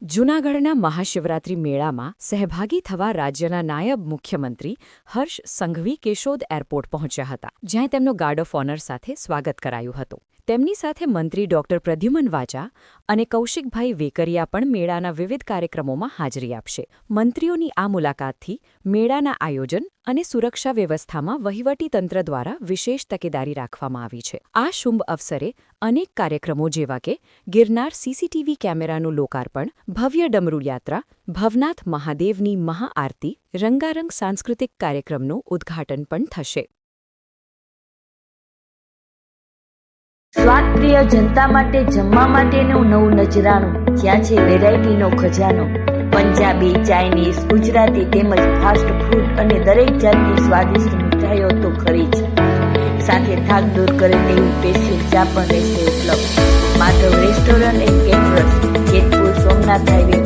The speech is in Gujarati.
જૂનાગઢના મહાશિવરાત્રી મેળામાં સહભાગી થવા રાજ્યના નાયબ મુખ્યમંત્રી હર્ષ સંઘવી કેશોદ એરપોર્ટ પહોંચ્યા હતા, જ્યાં તેમનું ગાર્ડ ઓફ ઓનર સાથે સ્વાગત કરાયું હતું. તેમની સાથે મંત્રી ડોક્ટર પ્રદ્યુમન વાજા અને કૌશિકભાઈ વેકરિયા પણ મેળાના વિવિધ કાર્યક્રમોમાં હાજરી આપશે. મંત્રીઓની આ મુલાકાતથી મેળાના આયોજન અને સુરક્ષા વ્યવસ્થામાં વહીવટીતંત્ર દ્વારા વિશેષ તકેદારી રાખવામાં આવી છે. આ શુભ અવસરે અનેક કાર્યક્રમો જેવા કે ગિરનાર સીસીટીવી કેમેરાનું લોકાર્પણ, ભવ્ય ડમરૂ યાત્રા, ભવનાથ મહાદેવની મહાઆરતી, રંગારંગ સાંસ્કૃતિક કાર્યક્રમનું ઉદ્ઘાટન પણ થશે. સ્વાદપ્રિય જનતા માટે જમવા માટેનું નવું નજરાણું, જ્યાં છે વેરાયટીનો ખજાનો. પંજાબી, ચાઇનીઝ, ગુજરાતી તેમજ ફાસ્ટ ફૂડ અને દરેક જાતની સ્વાદિષ્ટ મીઠાઈઓ તો ખરી જ. સાથે થાક દૂર કરે તેવી સ્પેશિયલ ચા પણ રહેશે ઉપલબ્ધ. Madhav restaurant and caterers, Jetpur Somnath highway